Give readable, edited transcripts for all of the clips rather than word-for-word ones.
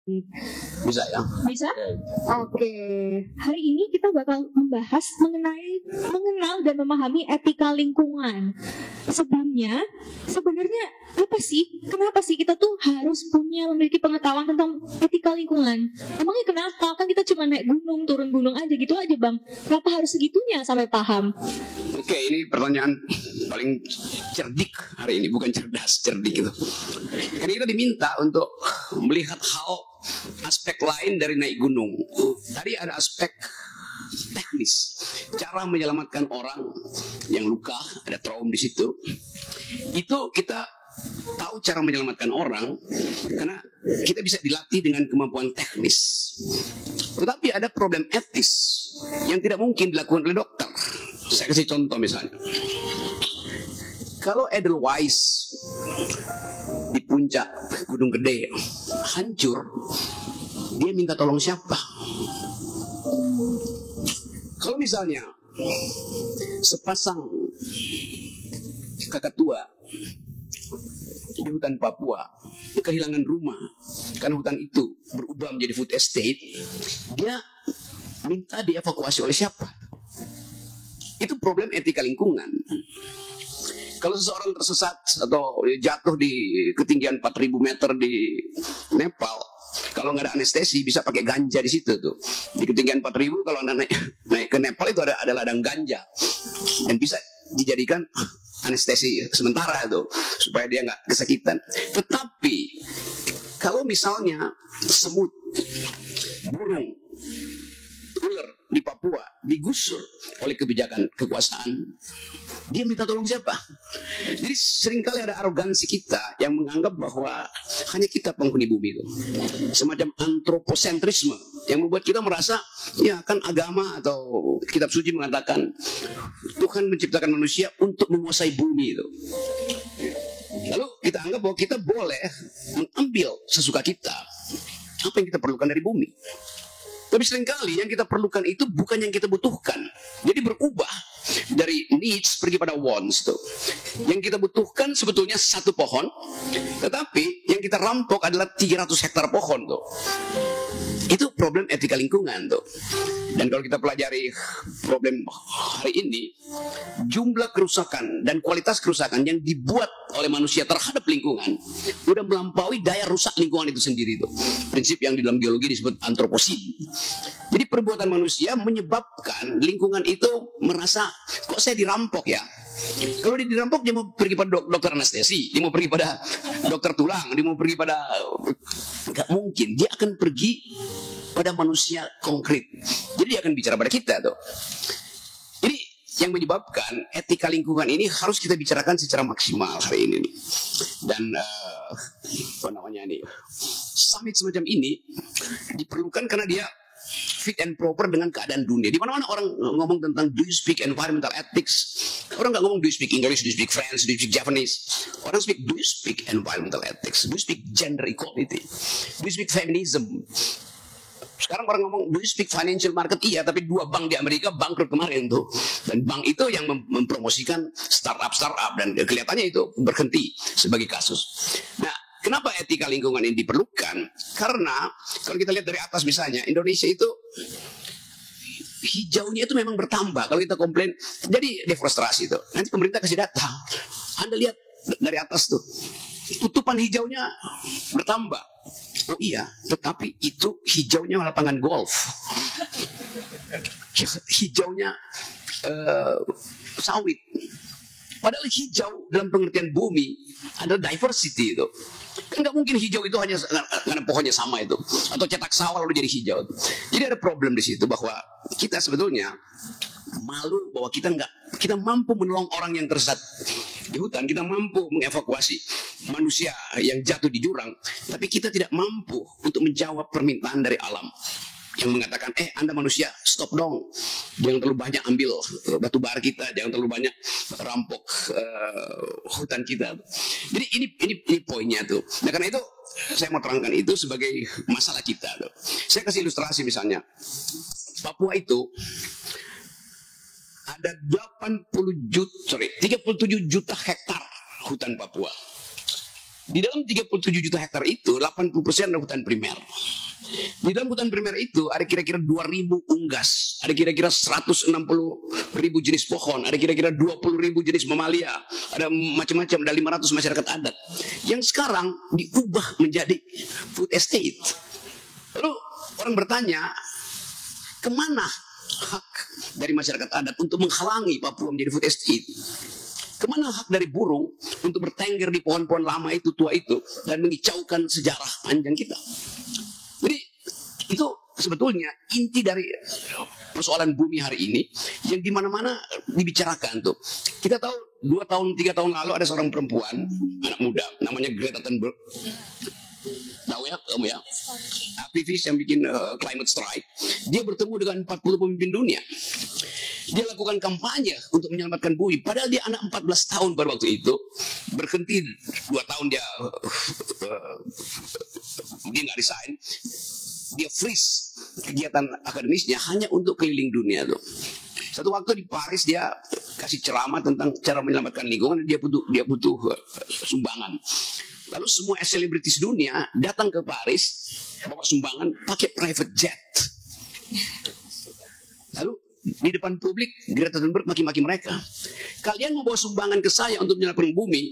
Bisa ya? Bisa? Oke. Hari ini kita bakal membahas mengenal dan memahami etika lingkungan. Sebelumnya, sebenarnya apa sih? Kenapa sih kita tuh harus memiliki pengetahuan tentang etika lingkungan? Emangnya kenapa? Kan kita cuma naik gunung, turun gunung aja gitu aja, Bang. Kenapa harus segitunya sampai paham? Oke, ini pertanyaan paling cerdik hari ini, bukan cerdas, cerdik itu. Karena kita diminta untuk melihat aspek lain dari naik gunung. Tadi ada aspek teknis, cara menyelamatkan orang yang luka, ada trauma di situ. Itu kita tahu cara menyelamatkan orang karena kita bisa dilatih dengan kemampuan teknis. Tetapi ada problem etis yang tidak mungkin dilakukan oleh dokter. Saya kasih contoh misalnya. Kalau Edelweiss di puncak Gunung Gede hancur, dia minta tolong siapa? Kalau misalnya sepasang kakak tua di hutan Papua kehilangan rumah karena hutan itu berubah menjadi food estate, dia minta dievakuasi oleh siapa? Itu problem etika lingkungan. Kalau seseorang tersesat atau jatuh di ketinggian 4.000 meter di Nepal, kalau nggak ada anestesi bisa pakai ganja di situ tuh. Di ketinggian 4.000 kalau naik ke Nepal itu ada ladang ganja dan bisa dijadikan anestesi sementara tuh supaya dia nggak kesakitan. Tetapi kalau misalnya semut, burung, ular di Papua digusur oleh kebijakan kekuasaan, dia minta tolong siapa? Jadi seringkali ada arogansi kita yang menganggap bahwa hanya kita penghuni bumi itu. Semacam antroposentrisme yang membuat kita merasa, ya kan agama atau kitab suci mengatakan Tuhan menciptakan manusia untuk menguasai bumi itu. Lalu kita anggap bahwa kita boleh mengambil sesuka kita apa yang kita perlukan dari bumi. Tapi seringkali yang kita perlukan itu bukan yang kita butuhkan. Jadi berubah dari needs pergi pada wants tuh. Yang kita butuhkan sebetulnya satu pohon, tetapi yang kita rampok adalah 300 hektar pohon tuh. Itu problem etika lingkungan tuh. Dan kalau kita pelajari problem hari ini, jumlah kerusakan dan kualitas kerusakan yang dibuat oleh manusia terhadap lingkungan udah melampaui daya rusak lingkungan itu sendiri tuh. Prinsip yang di dalam geologi disebut antroposid. Jadi perbuatan manusia menyebabkan lingkungan itu merasa, kok saya dirampok ya? Kalau dia dirampok, dia mau pergi pada dokter anestesi, dia mau pergi pada dokter tulang, dia mau pergi pada... Gak mungkin, dia akan pergi pada manusia konkret. Jadi dia akan bicara pada kita tuh. Jadi yang menyebabkan etika lingkungan ini harus kita bicarakan secara maksimal hari ini nih. Dan apa namanya nih, summit semacam ini diperlukan karena dia fit and proper dengan keadaan dunia. Di mana-mana orang ngomong tentang do you speak environmental ethics. Orang nggak ngomong do you speak English, do you speak French, do you speak Japanese. Orang speak do you speak environmental ethics, do you speak gender equality, do you speak feminism. Sekarang orang ngomong do you speak financial market, iya, tapi 2 bank di Amerika bangkrut kemarin tuh. Dan bank itu yang mempromosikan startup dan kelihatannya itu berhenti sebagai kasus. Nah, kenapa etika lingkungan ini diperlukan? Karena kalau kita lihat dari atas misalnya, Indonesia itu hijaunya itu memang bertambah. Kalau kita komplain, jadi deforestasi itu. Nanti pemerintah kasih data. Anda lihat dari atas tuh, tutupan hijaunya bertambah. Oh iya, tetapi itu hijaunya lapangan golf. Hijaunya sawit. Padahal hijau dalam pengertian bumi adalah diversity itu. Kan nggak mungkin hijau itu hanya karena pohonnya sama itu, atau cetak sawah lalu jadi hijau. Jadi ada problem di situ bahwa kita sebetulnya malu bahwa kita mampu menolong orang yang tersesat di hutan, kita mampu mengevakuasi manusia yang jatuh di jurang, tapi kita tidak mampu untuk menjawab permintaan dari alam yang mengatakan, Anda manusia, stop dong, jangan terlalu banyak ambil batu bara kita, jangan terlalu banyak rampok hutan kita. Jadi ini poinnya tuh. Nah karena itu saya mau terangkan itu sebagai masalah kita tuh. Saya kasih ilustrasi misalnya, Papua itu ada 37 juta hektar hutan Papua. Di dalam 37 juta hektar itu 80% adalah hutan primer. Di dalam hutan primer itu ada kira-kira 2.000 unggas, ada kira-kira 160.000 jenis pohon, ada kira-kira 20.000 jenis mamalia, ada macam-macam, ada 500 masyarakat adat yang sekarang diubah menjadi food estate. Lalu orang bertanya, kemana hak dari masyarakat adat untuk menghalangi Papua menjadi food estate? Kemana hak dari burung untuk bertengger di pohon-pohon lama itu, tua itu, dan mengicaukan sejarah panjang kita? Jadi itu sebetulnya inti dari persoalan bumi hari ini yang di mana-mana dibicarakan tuh. Kita tahu 2 tahun 3 tahun lalu ada seorang perempuan, anak muda, namanya Greta Thunberg. Tahu ya kamu ya? Aktivis yang bikin climate strike. Dia bertemu dengan 40 pemimpin dunia. Dia lakukan kampanye untuk menyelamatkan bumi. Padahal dia anak 14 tahun pada waktu itu. Berhenti 2 tahun dia nggak resign. Dia freeze kegiatan akademisnya hanya untuk keliling dunia tuh. Satu waktu di Paris dia kasih ceramah tentang cara menyelamatkan lingkungan. Dia butuh sumbangan. Lalu semua selebritis dunia datang ke Paris bawa sumbangan pakai private jet. Lalu di depan publik Greta Thunberg maki-maki mereka. Kalian membawa sumbangan ke saya untuk menyelamatkan bumi.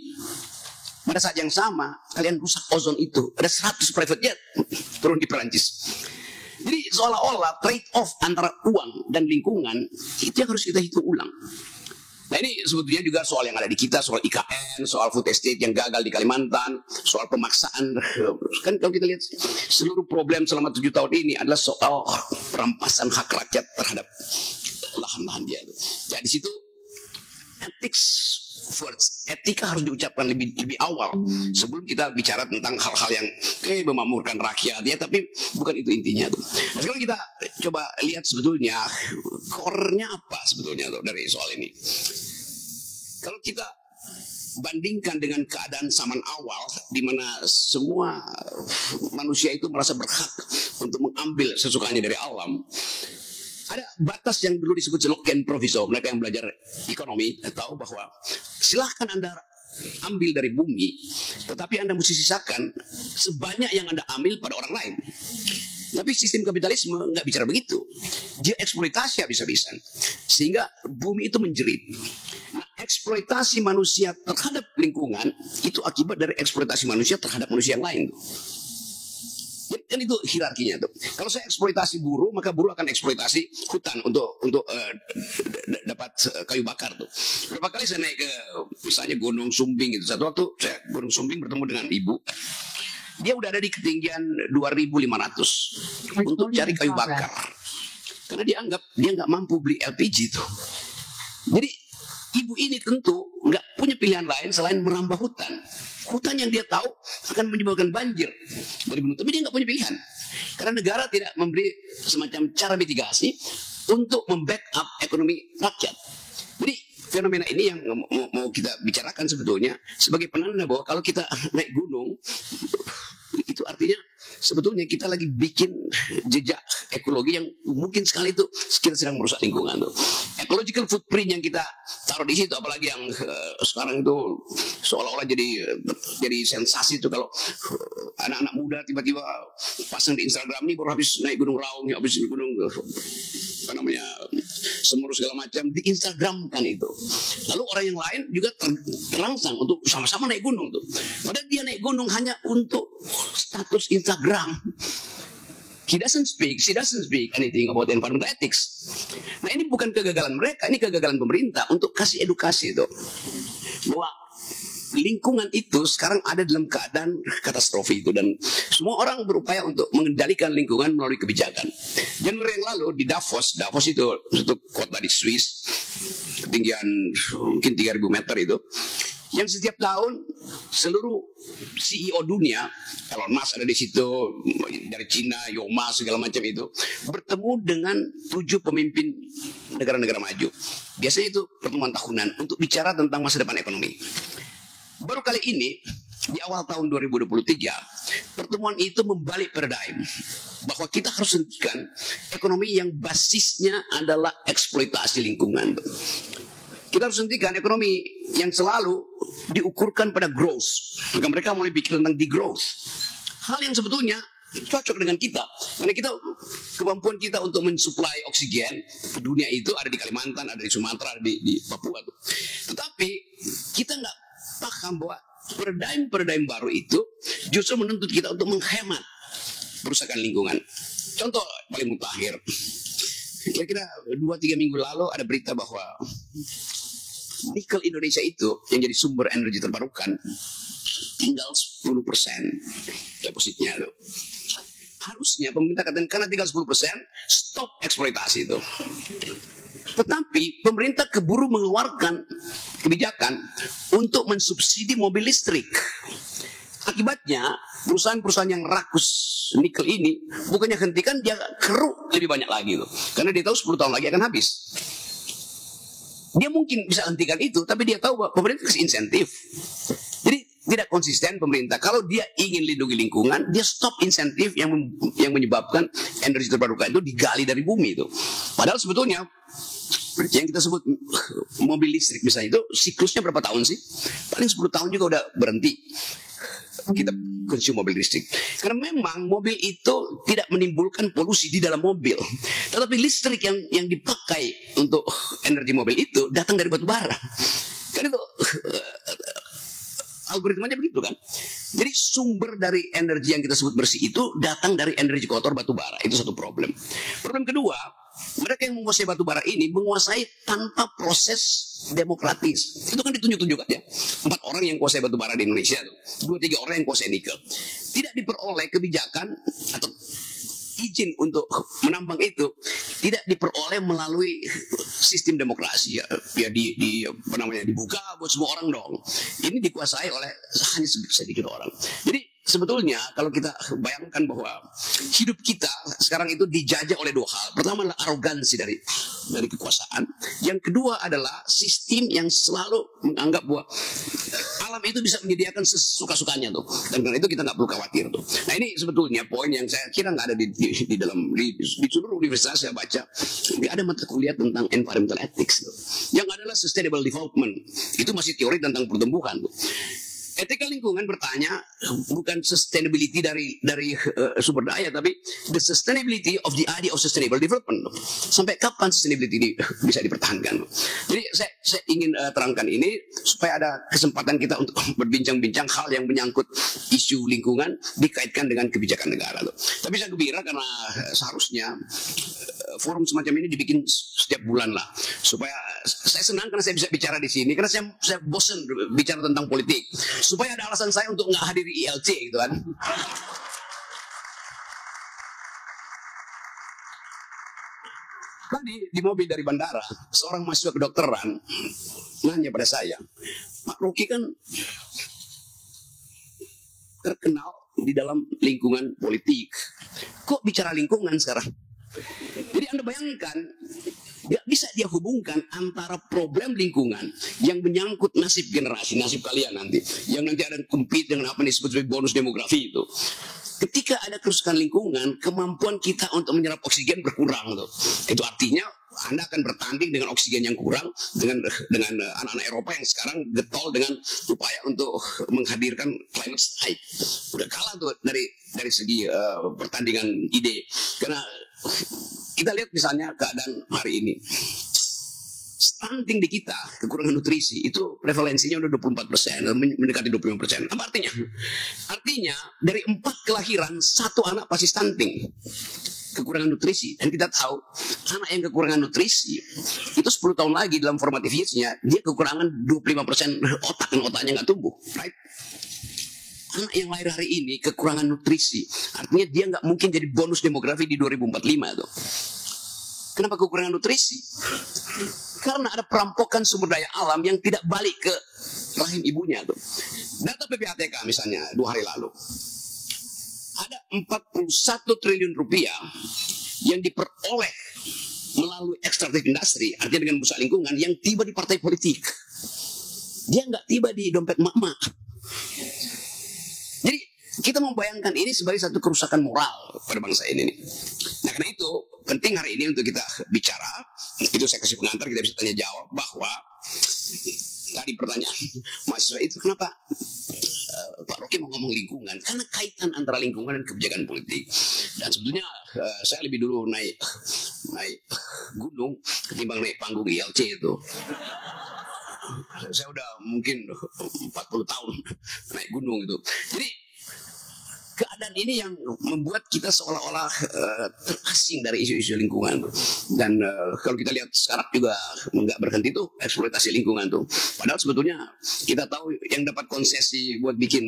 Pada saat yang sama kalian rusak ozon itu. Ada 100 private jet turun di Perancis. Jadi seolah-olah trade off antara uang dan lingkungan itu yang harus kita hitung ulang. Nah ini sebetulnya juga soal yang ada di kita, soal IKN, soal food estate yang gagal di Kalimantan, soal pemaksaan. Kan kalau kita lihat seluruh problem selama 7 tahun ini adalah soal perampasan hak rakyat terhadap lahan-lahan dia. Ya di situ ethics first, etika harus diucapkan lebih awal sebelum kita bicara tentang hal-hal yang memakmurkan rakyat ya, tapi bukan itu intinya tuh. Nah, sekarang kita coba lihat sebetulnya core-nya apa sebetulnya tuh dari soal ini. Kalau kita bandingkan dengan keadaan zaman awal di mana semua manusia itu merasa berhak untuk mengambil sesukanya dari alam, ada batas yang dulu disebut lock-in proviso. Mereka yang belajar ekonomi tahu bahwa silahkan Anda ambil dari bumi, tetapi Anda mesti sisakan sebanyak yang Anda ambil pada orang lain. Tapi sistem kapitalisme nggak bicara begitu. Dia eksploitasi habis-habisan, sehingga bumi itu menjerit. Nah, eksploitasi manusia terhadap lingkungan itu akibat dari eksploitasi manusia terhadap manusia yang lain. Kan itu hierarkinya tuh. Kalau saya eksploitasi buruh, maka buruh akan eksploitasi hutan untuk dapat kayu bakar tuh. Berapa kali saya naik ke misalnya Gunung Sumbing gitu. Satu waktu saya Gunung Sumbing bertemu dengan ibu. Dia udah ada di ketinggian 2.500 untuk cari kayu bakar. Karena dia anggap dia nggak mampu beli LPG tuh. Jadi ibu ini tentu nggak punya pilihan lain selain merambah hutan. Hutan yang dia tahu akan menyebabkan banjir dari gunung, tapi dia nggak punya pilihan karena negara tidak memberi semacam cara mitigasi untuk membackup ekonomi rakyat. Jadi fenomena ini yang mau kita bicarakan sebetulnya sebagai penanda bahwa kalau kita naik gunung itu artinya sebetulnya kita lagi bikin jejak ekologi yang mungkin sekali itu kita sedang merusak lingkungan tuh. Ecological footprint yang kita taruh di situ, apalagi yang sekarang itu seolah-olah jadi sensasi itu kalau anak-anak muda tiba-tiba pasang di Instagram nih baru habis naik Gunung Raung, habis gunung apa namanya Semeru segala macam di Instagram kan itu. Lalu orang yang lain juga terangsang untuk sama-sama naik gunung tuh. Padahal dia naik gunung hanya untuk status Instagram. She doesn't speak anything about environmental ethics. Nah ini bukan kegagalan mereka, ini kegagalan pemerintah untuk kasih edukasi itu bahwa lingkungan itu sekarang ada dalam keadaan katastrofi itu dan semua orang berupaya untuk mengendalikan lingkungan melalui kebijakan. Januari yang lalu di Davos itu satu kota di Swiss, ketinggian mungkin 3.000 meter itu, yang setiap tahun seluruh CEO dunia, Elon Musk ada di situ, dari Cina, Yoma segala macam itu, bertemu dengan 7 pemimpin negara-negara maju. Biasanya itu pertemuan tahunan untuk bicara tentang masa depan ekonomi. Baru kali ini di awal tahun 2023 pertemuan itu membalik paradigm bahwa kita harus hentikan ekonomi yang basisnya adalah eksploitasi lingkungan. kita harus hentikan ekonomi yang selalu diukurkan pada growth. Maka mereka mulai bikin tentang degrowth. Hal yang sebetulnya cocok dengan kita. Karena kemampuan kita untuk mensuplai oksigen ke dunia itu ada di Kalimantan, ada di Sumatera, ada di Papua. Tetapi kita nggak paham bahwa paradigm baru itu justru menuntut kita untuk menghemat perusahaan lingkungan. Contoh paling mutakhir. Kira-kira 2-3 minggu lalu ada berita bahwa nikel Indonesia itu yang jadi sumber energi terbarukan tinggal 10% depositnya tuh. Harusnya pemerintah katakan karena tinggal 10% stop eksploitasi itu. Tetapi pemerintah keburu mengeluarkan kebijakan untuk mensubsidi mobil listrik. Akibatnya perusahaan-perusahaan yang rakus nikel ini bukannya hentikan, dia keruk lebih banyak lagi tuh. Karena dia tahu 10 tahun lagi akan habis. Dia mungkin bisa hentikan itu, tapi dia tahu bahwa pemerintah kasih insentif. Jadi tidak konsisten pemerintah. Kalau dia ingin lindungi lingkungan, dia stop insentif yang menyebabkan energi terbarukan itu digali dari bumi itu. Padahal sebetulnya yang kita sebut mobil listrik misalnya itu siklusnya berapa tahun sih? Paling 10 tahun juga udah berhenti kita konsumsi mobil listrik. Karena memang mobil itu tidak menimbulkan polusi di dalam mobil. Tetapi listrik yang dipakai untuk energi mobil itu datang dari batu bara. Kan itu algoritmanya begitu kan. Jadi sumber dari energi yang kita sebut bersih itu datang dari energi kotor batu bara. Itu satu problem. Problem kedua, mereka yang menguasai batu bara ini menguasai tanpa proses demokratis. Itu kan ditunjuk-tunjuk aja. 4 orang yang kuasai batu bara di Indonesia, 2-3 orang yang kuasai nikel. Tidak diperoleh kebijakan atau izin untuk menambang itu, tidak diperoleh melalui sistem demokrasi ya apa namanya, dibuka buat semua orang dong. Ini dikuasai oleh hanya sedikit orang. Jadi sebetulnya kalau kita bayangkan bahwa hidup kita sekarang itu dijajah oleh 2 hal. Pertama adalah arogansi dari kekuasaan. Yang kedua adalah sistem yang selalu menganggap bahwa alam itu bisa menyediakan sesuka-sukanya tuh. Dan karena itu kita nggak perlu khawatir tuh. Nah ini sebetulnya poin yang saya kira nggak ada di dalam di seluruh universitas saya baca. Nggak ada mata kuliah tentang environmental ethics tuh. Yang adalah sustainable development. Itu masih teori tentang pertumbuhan tuh. Etika lingkungan bertanya bukan sustainability dari sumber daya, tapi the sustainability of the idea of sustainable development. Sampai kapan sustainability ini bisa dipertahankan? Jadi saya ingin terangkan ini supaya ada kesempatan kita untuk berbincang-bincang hal yang menyangkut isu lingkungan dikaitkan dengan kebijakan negara. Tapi saya gembira karena seharusnya forum semacam ini dibikin setiap bulan lah, supaya saya senang karena saya bisa bicara di sini, karena saya bosan bicara tentang politik, supaya ada alasan saya untuk nggak hadiri ILC gitu kan. Tadi di mobil dari bandara, seorang mahasiswa kedokteran nanya pada saya, Pak Rocky kan terkenal di dalam lingkungan politik, kok bicara lingkungan sekarang? Jadi Anda bayangkan, nggak bisa dia hubungkan antara problem lingkungan yang menyangkut nasib generasi, nasib kalian nanti, yang nanti ada compete dengan apa yang disebut sebagai bonus demografi itu. Ketika ada kerusakan lingkungan, kemampuan kita untuk menyerap oksigen berkurang tuh. Itu artinya Anda akan bertanding dengan oksigen yang kurang dengan anak-anak Eropa yang sekarang getol dengan upaya untuk menghadirkan climate strike. Udah kalah tuh dari segi pertandingan ide. Karena kita lihat misalnya keadaan hari ini, stunting di kita, kekurangan nutrisi itu prevalensinya udah 24%, mendekati 25%. Apa artinya? Artinya dari 4 kelahiran 1 anak pasti stunting, kekurangan nutrisi. Dan kita tahu anak yang kekurangan nutrisi itu 10 tahun lagi dalam formative years-nya dia kekurangan 25% otak, dan otaknya nggak tumbuh, right? Anak yang lahir hari ini kekurangan nutrisi, artinya dia nggak mungkin jadi bonus demografi di 2045 tuh. Kenapa kekurangan nutrisi? Karena ada perampokan sumber daya alam yang tidak balik ke rahim ibunya tuh. Data PPATK misalnya 2 hari lalu, ada 41 triliun rupiah yang diperoleh melalui ekstraktif industri, artinya dengan merusak lingkungan, yang tiba di partai politik. Dia nggak tiba di dompet mak-mak. Jadi kita membayangkan ini sebagai satu kerusakan moral pada bangsa ini. Nah karena itu penting hari ini untuk kita bicara. Itu saya kasih pengantar, kita bisa tanya jawab bahwa tadi pertanyaan mahasiswa itu, kenapa Pak Rocky mau ngomong lingkungan? Karena kaitan antara lingkungan dan kebijakan politik. Dan sebetulnya saya lebih dulu naik gunung ketimbang naik panggung ILC itu. Saya udah mungkin 40 tahun naik gunung itu. Jadi keadaan ini yang membuat kita seolah-olah terasing dari isu-isu lingkungan. Dan kalau kita lihat sekarang juga nggak berhenti tuh eksploitasi lingkungan tuh. Padahal sebetulnya kita tahu yang dapat konsesi buat bikin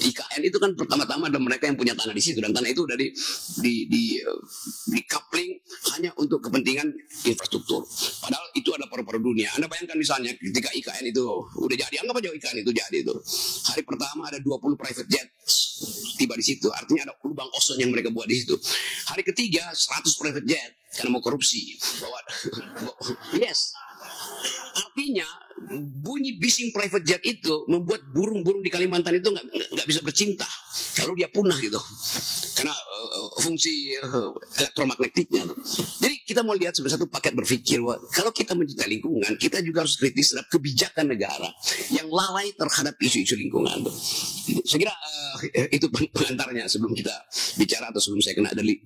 IKN itu kan pertama-tama adalah mereka yang punya tanah di situ, dan tanah itu udah di coupling hanya untuk kepentingan infrastruktur. Padahal itu ada paru-paru dunia. Anda bayangkan misalnya ketika IKN itu udah jadi, anggap aja IKN itu jadi itu. Hari pertama ada 20 private jet tiba di situ, artinya ada lubang ozon yang mereka buat di situ. Hari ketiga 100 private jet karena mau korupsi. Yes. Artinya bunyi bising private jet itu membuat burung-burung di Kalimantan itu nggak bisa bercinta kalau dia punah gitu, karena fungsi elektromagnetiknya. Jadi kita mau lihat sebagai satu paket berpikir bahwa kalau kita mencintai lingkungan, kita juga harus kritis terhadap kebijakan negara yang lalai terhadap isu-isu lingkungan. Saya kira itu pengantarnya sebelum kita bicara atau sebelum saya kena delik.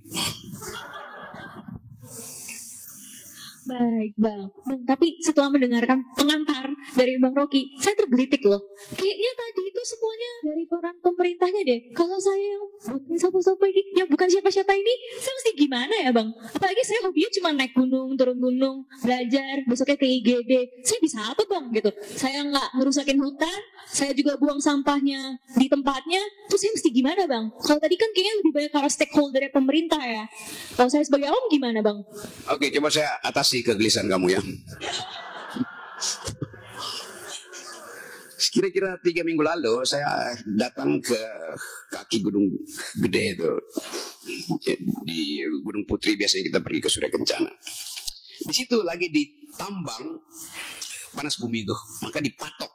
Baik, Bang. Tapi setelah mendengarkan pengantar dari Bang Rocky, saya tergelitik loh. Kayaknya tadi itu semuanya dari peran pemerintahnya deh. Kalau saya yang bukan siapa-siapa ini, yang bukan siapa-siapa ini, saya mesti gimana ya, Bang? Apalagi saya hobinya cuma naik gunung, turun gunung, belajar, besoknya ke IGD. Saya bisa apa, Bang? Gitu. Saya nggak ngerusakin hutan, saya juga buang sampahnya di tempatnya. Terus saya mesti gimana, Bang? Kalau tadi kan kayaknya lebih banyak para stakeholder pemerintah ya. Kalau saya sebagai awam gimana, Bang? Oke, coba saya atasi kegelisahan kamu ya. Kira-kira 3 minggu lalu saya datang ke kaki gunung gede itu, di Gunung Putri. Biasanya kita pergi ke Surya Kencana. Di situ lagi ditambang panas bumi itu, maka dipatok.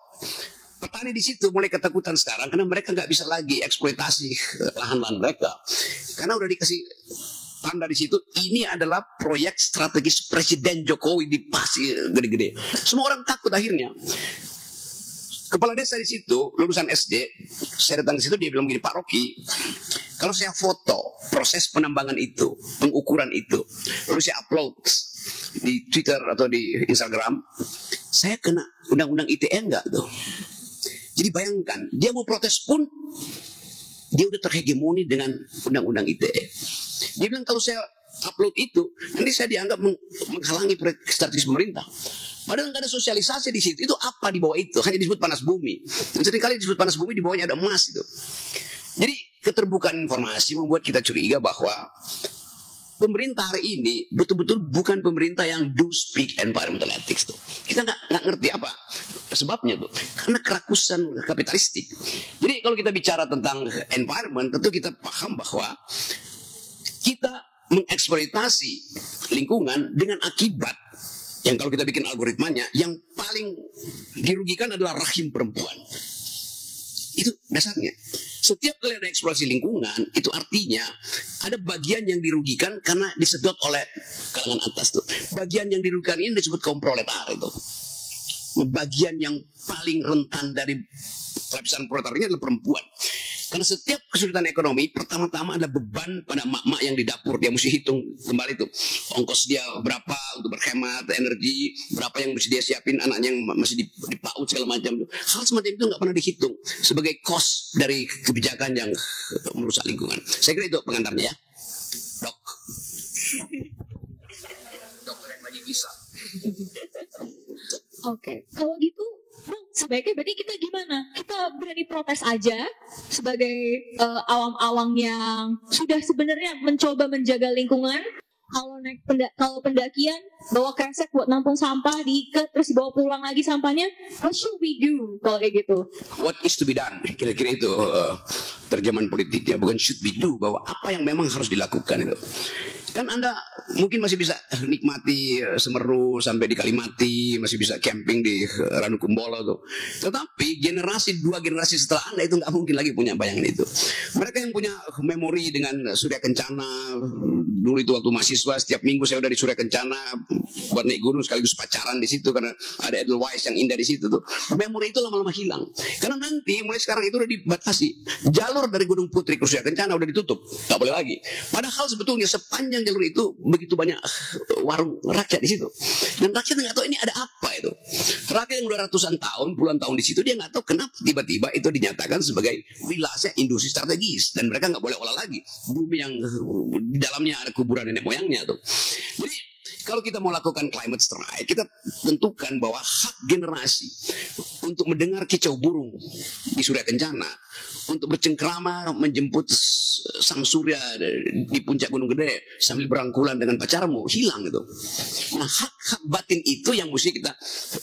Petani di situ mulai ketakutan sekarang karena mereka nggak bisa lagi eksploitasi lahan-lahan mereka karena udah dikasih tanda di situ, ini adalah proyek strategis Presiden Jokowi di Pasir gede-gede. Semua orang takut akhirnya. Kepala desa di situ, lulusan SD, saya datang ke situ, dia bilang begini, Pak Rocky, kalau saya foto proses penambangan itu, pengukuran itu, lalu saya upload di Twitter atau di Instagram, saya kena undang-undang ITE enggak tuh? Jadi bayangkan, dia mau protes pun, dia udah terhegemoni dengan undang-undang ITE. Dia bilang kalau saya upload itu, nanti saya dianggap menghalangi proyek strategis pemerintah. Padahal nggak ada sosialisasi di situ. Itu apa di bawah itu? Hanya disebut panas bumi. Dan seringkali disebut panas bumi, di bawahnya ada emas itu. Jadi keterbukaan informasi membuat kita curiga bahwa pemerintah hari ini betul-betul bukan pemerintah yang do speak environmental ethics tuh. Kita nggak ngerti apa sebabnya tuh, karena kerakusan kapitalistik. Jadi kalau kita bicara tentang environment, tentu kita paham bahwa kita mengeksploitasi lingkungan dengan akibat yang kalau kita bikin algoritmanya, yang paling dirugikan adalah rahim perempuan. Itu dasarnya. Setiap kali ada eksplorasi lingkungan, itu artinya ada bagian yang dirugikan karena disedot oleh kalangan atas tuh. Bagian yang dirugikan ini disebut kaum proletar itu. Bagian yang paling rentan dari lapisan proletar ini adalah perempuan. Karena setiap kesulitan ekonomi, pertama-tama ada beban pada mak-mak yang di dapur. Dia mesti hitung kembali tuh, ongkos dia berapa untuk berhemat energi, berapa yang mesti dia siapin anaknya yang masih di PAUD segala macam. Hal semacam itu nggak pernah dihitung sebagai cost dari kebijakan yang merusak lingkungan. Saya kira itu pengantarnya ya, Dok. Dokter yang lagi bisa. Oke, kalau gitu Bang, sebaiknya berarti kita gimana? Kita berani protes aja sebagai awam-awam yang sudah sebenarnya mencoba menjaga lingkungan. Kalau pendakian bawa kresek buat nampung sampah, diikat terus dibawa pulang lagi sampahnya, what should we do kalau kayak gitu? What is to be done? Kira-kira itu terjemahan politiknya, bukan should we do, bahwa apa yang memang harus dilakukan itu. Kan Anda mungkin masih bisa nikmati Semeru sampai di Kalimati, masih bisa camping di Ranukumbolo tuh. Tetapi dua generasi setelah Anda itu nggak mungkin lagi punya bayangan itu. Mereka yang punya memori dengan Surya Kencana, dulu itu waktu mahasiswa setiap minggu saya udah di Surya Kencana buat naik gunung sekaligus pacaran di situ karena ada Edelweiss yang indah di situ tuh. Memori itu lama-lama hilang. Karena nanti mulai sekarang itu udah dibatasi. Jalur dari Gunung Putri ke Surya Kencana udah ditutup, nggak boleh lagi. Padahal sebetulnya sepanjang jalur itu begitu banyak warung rakyat di situ. Dan rakyat nggak tahu ini ada apa itu. Rakyat yang udah ratusan tahun, puluhan tahun di situ dia nggak tahu kenapa tiba-tiba itu dinyatakan sebagai wilayah industri strategis dan mereka nggak boleh olah lagi bumi yang di dalamnya ada kuburan nenek moyangnya tuh. Jadi kalau kita mau lakukan climate strike, kita tentukan bahwa hak generasi untuk mendengar kicau burung di Surya Kencana, untuk bercengkrama menjemput sang surya di puncak Gunung Gede sambil berangkulan dengan pacarmu hilang gitu. Nah, hak batin itu yang mesti kita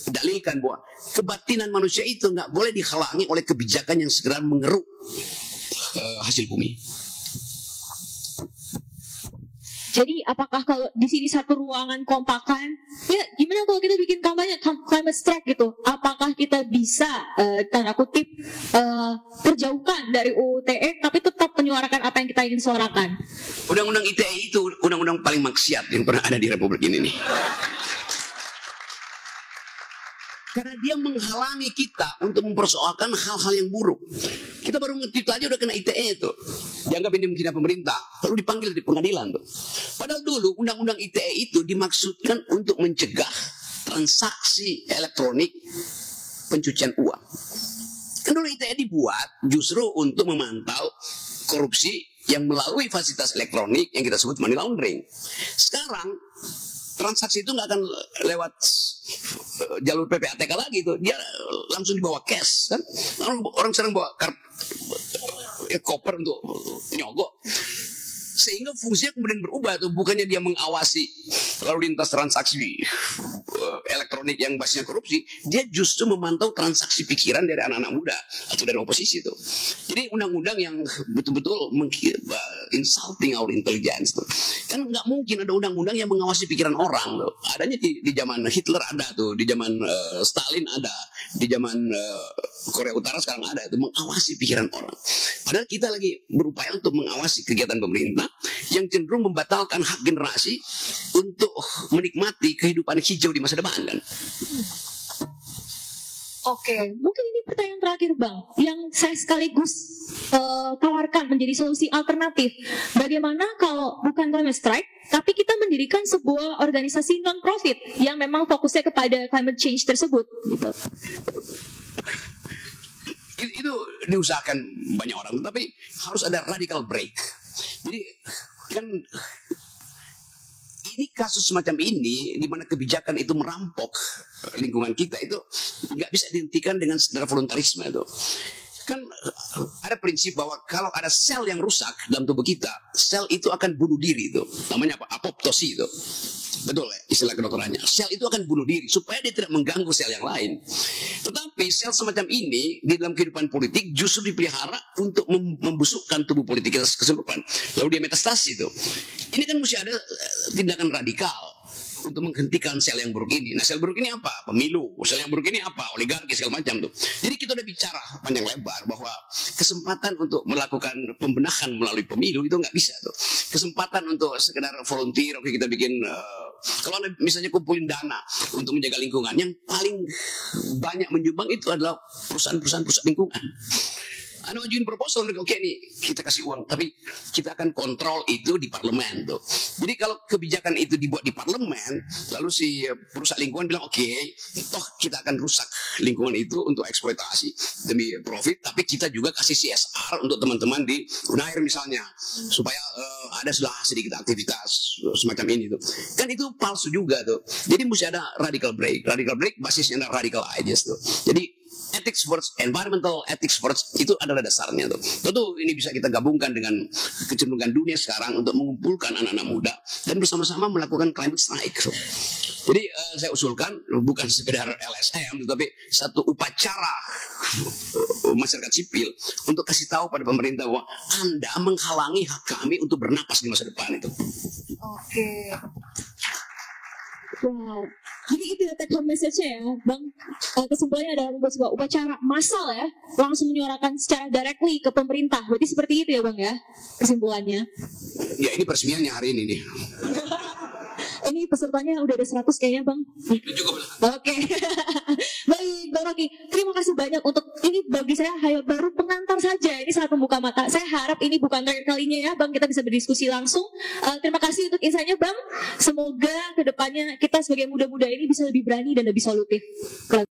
dalilkan bahwa kebatinan manusia itu nggak boleh dihalangi oleh kebijakan yang segera mengeruk hasil bumi. Jadi apakah kalau di sini satu ruangan kompakan, ya gimana kalau kita bikin kampanye climate strike gitu? Apakah kita bisa tanda kutip terjauhkan dari UU ITE tapi tetap menyuarakan apa yang kita ingin suarakan? Undang-undang ITE itu undang-undang paling maksiat yang pernah ada di Republik ini nih. Karena dia menghalangi kita untuk mempersoalkan hal-hal yang buruk. Kita baru ngerti aja udah kena ITE itu. Dianggap ini menghina pemerintah. Lalu dipanggil di pengadilan tuh. Padahal dulu undang-undang ITE itu dimaksudkan untuk mencegah transaksi elektronik pencucian uang. Kan dulu ITE dibuat justru untuk memantau korupsi yang melalui fasilitas elektronik yang kita sebut money laundering. Sekarang transaksi itu nggak akan lewat jalur PPATK lagi tuh, dia langsung dibawa cash kan. Orang sekarang bawa koper untuk nyogok, sehingga fungsinya kemudian berubah tuh, bukannya dia mengawasi lalu lintas transaksi elektronik yang basisnya korupsi, dia justru memantau transaksi pikiran dari anak-anak muda atau dari oposisi tuh. Jadi undang-undang yang betul-betul insulting our intelligence tuh. Kan nggak mungkin ada undang-undang yang mengawasi pikiran orang tuh. Adanya di zaman Hitler ada tuh, di zaman Stalin ada, di zaman Korea Utara sekarang ada itu, mengawasi pikiran orang. Padahal kita lagi berupaya untuk mengawasi kegiatan pemerintah yang cenderung membatalkan hak generasi untuk menikmati kehidupan hijau di masa depan kan. Oke, mungkin ini pertanyaan terakhir Bang, yang saya sekaligus tawarkan menjadi solusi alternatif. Bagaimana kalau bukan climate strike, tapi kita mendirikan sebuah organisasi non-profit yang memang fokusnya kepada climate change tersebut gitu. Itu diusahakan banyak orang, tapi harus ada radical break. Jadi kan ini kasus semacam ini di mana kebijakan itu merampok lingkungan kita itu nggak bisa dihentikan dengan secara voluntarisme itu. Kan ada prinsip bahwa kalau ada sel yang rusak dalam tubuh kita, sel itu akan bunuh diri itu. Namanya apa? Apoptosi itu. Betul ya istilah kedokterannya. Sel itu akan bunuh diri supaya dia tidak mengganggu sel yang lain. Tetapi sel semacam ini di dalam kehidupan politik justru dipelihara untuk membusukkan tubuh politik kita keseluruhan. Lalu dia metastasi itu. Ini kan mesti ada tindakan radikal untuk menghentikan sel yang buruk ini. Nah, sel buruk ini apa? Pemilu. Sel yang buruk ini apa? Oligarki segala macam tuh. Jadi kita udah bicara panjang lebar bahwa kesempatan untuk melakukan pembenahan melalui pemilu itu nggak bisa tuh. Kesempatan untuk sekedar volunteer, oke kita bikin kalau ada misalnya kumpulin dana untuk menjaga lingkungan, yang paling banyak menyumbang itu adalah perusahaan-perusahaan pusat lingkungan. Anda majuin proposal, oke nih kita kasih uang, tapi kita akan kontrol itu di parlemen tuh. Jadi kalau kebijakan itu dibuat di parlemen, lalu si perusahaan lingkungan bilang oke, toh kita akan rusak lingkungan itu untuk eksploitasi demi profit, tapi kita juga kasih CSR untuk teman-teman di Unair misalnya, supaya ada sedikit aktivitas semacam ini tuh. Kan itu palsu juga tuh. Jadi mesti ada radical break. Radical break basisnya ada radical ideas tuh. Jadi ethics first, environmental ethics first itu adalah dasarnya tuh. Tentu ini bisa kita gabungkan dengan kecenderungan dunia sekarang untuk mengumpulkan anak-anak muda dan bersama-sama melakukan climate strike. Jadi saya usulkan bukan sekedar LSM, tetapi satu upacara masyarakat sipil untuk kasih tahu pada pemerintah bahwa Anda menghalangi hak kami untuk bernapas di masa depan itu. Oke. Wow, jadi itu ya take home message-nya ya, Bang. Kesimpulannya adalah membuat sebuah upacara massal ya, langsung menyuarakan secara directly ke pemerintah. Berarti seperti itu ya, Bang ya, kesimpulannya. Ya, ini peresmiannya hari ini nih. Ini pesertanya udah ada 100 kayaknya, Bang. Cukup. Oke. Baik, Bang Rocky. Terima kasih banyak untuk ini, bagi saya baru pengantar saja. Ini sangat membuka mata. Saya harap ini bukan terakhir kalinya ya, Bang. Kita bisa berdiskusi langsung. Terima kasih untuk insight-nya, Bang. Semoga kedepannya kita sebagai muda-muda ini bisa lebih berani dan lebih solutif.